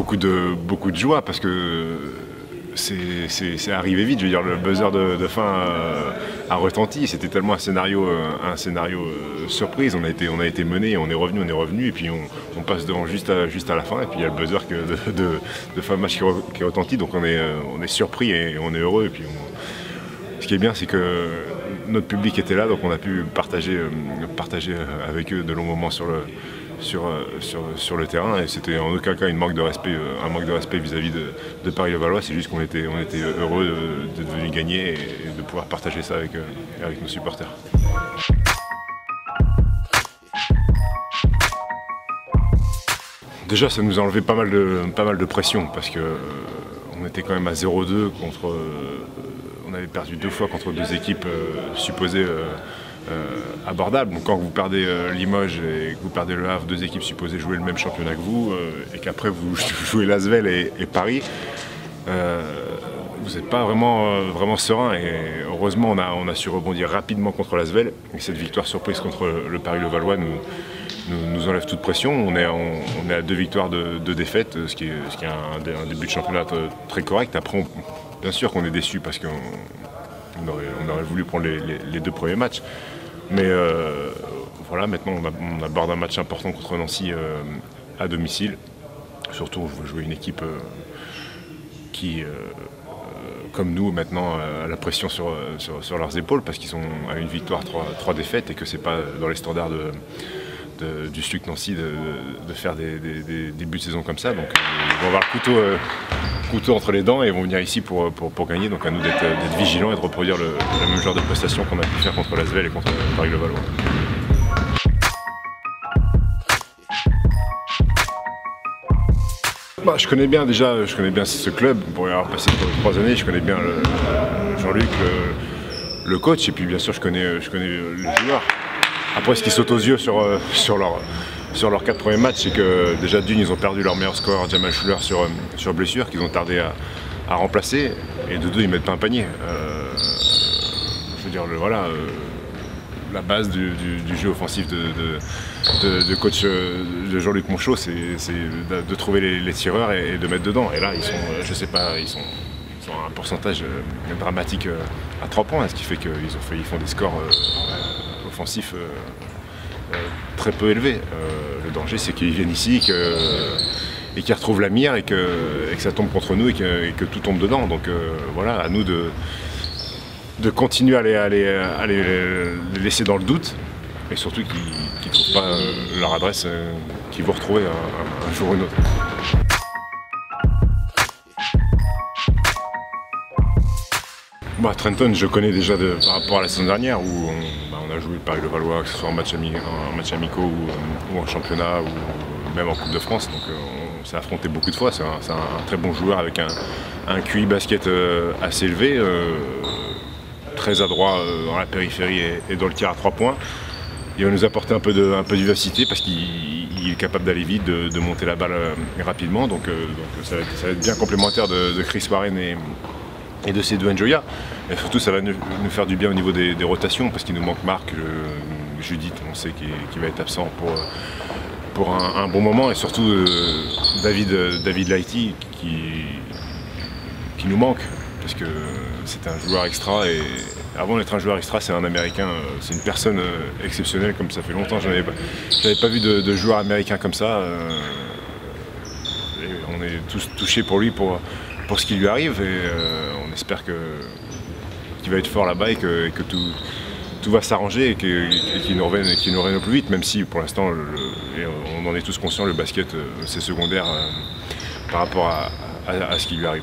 beaucoup de joie parce que c'est arrivé vite. Je veux dire, le buzzer de fin a retenti. C'était tellement un scénario surprise. On a été mené, on est revenu, et puis on passe devant juste à la fin. Et puis il y a le buzzer de fin de match qui retentit. Donc on est surpris et on est heureux. Et puis ce qui est bien, c'est que notre public était là, donc on a pu partager avec eux de longs moments sur le terrain, et c'était en aucun cas un manque de respect vis-à-vis de Paris-Levallois. C'est juste qu'on était heureux de venir gagner et de pouvoir partager ça avec nos supporters. Déjà, ça nous a enlevé pas mal de pression parce que on était quand même à 0-2 contre. On avait perdu 2 fois contre 2 équipes supposées abordables. Donc quand vous perdez Limoges et que vous perdez Le Havre, 2 équipes supposées jouer le même championnat que vous, et qu'après vous jouez Lasvel et Paris, vous n'êtes pas vraiment serein. Et heureusement, on a su rebondir rapidement contre Lasvel. Et cette victoire surprise contre le Paris-Levallois nous enlève toute pression. On est à 2 victoires de défaite, ce qui est un début de championnat très correct. Après, bien sûr qu'on est déçu parce qu'on aurait voulu prendre les 2 premiers matchs. Mais voilà, maintenant on aborde un match important contre Nancy à domicile. Surtout, on veut jouer une équipe qui, comme nous, maintenant, a la pression sur leurs épaules parce qu'ils sont à 1 victoire, 3 défaites, et que c'est pas dans les standards du SLUC Nancy de faire des débuts de saison comme ça. Donc ils vont avoir le couteau entre les dents et vont venir ici pour gagner. Donc à nous d'être vigilants et de reproduire le même genre de prestations qu'on a pu faire contre Lasvel et contre Paris-Levallois. Je connais bien ce club. Pour y avoir passé 3 années, je connais bien Jean-Luc, le coach, et puis bien sûr je connais les joueurs. Après, ce qui saute aux yeux sur leurs 4 premiers matchs, c'est que déjà d'une, ils ont perdu leur meilleur score, Jamal Schuller, sur blessure, qu'ils ont tardé à remplacer, et de 2, ils mettent pas un panier. Je veux dire, la base du jeu offensif de coach de Jean-Luc Monchot, c'est de trouver les tireurs et de mettre dedans. Et là, ils sont, je sais pas, ils ont un pourcentage dramatique à 3 points, ce qui fait qu'ils font des scores offensifs très peu élevés. Le danger, c'est qu'ils viennent ici et qu'ils retrouvent la mire et que ça tombe contre nous et que tout tombe dedans. Donc voilà, à nous de continuer à les laisser dans le doute, et surtout qu'ils ne trouvent pas leur adresse, qu'ils vont retrouver un jour ou un autre. Trenton, je connais déjà par rapport à la saison dernière où on a joué le Paris-Levallois, que ce soit en match amicaux ou en championnat ou même en Coupe de France. Donc on s'est affronté beaucoup de fois. C'est un très bon joueur avec un QI basket assez élevé, très adroit dans la périphérie et dans le tir à 3 points. Il va nous apporter un peu de vivacité parce qu'il est capable d'aller vite, de monter la balle rapidement. Donc ça va être bien complémentaire de Chris Warren et de Seydou Njoya. Et surtout, ça va nous faire du bien au niveau des rotations parce qu'il nous manque Marc, Judith, on sait qu'il va être absent pour un bon moment, et surtout David Laïti qui nous manque parce que c'est un joueur extra, et avant d'être un joueur extra, c'est un Américain, c'est une personne exceptionnelle. Comme ça fait longtemps que je n'avais pas vu de joueur américain comme ça. Et on est tous touchés pour lui, pour ce qui lui arrive, et on espère qu'il va être fort là-bas et que tout va s'arranger et qu'il nous revienne au plus vite, même si pour l'instant, on en est tous conscients, le basket c'est secondaire par rapport à ce qui lui arrive.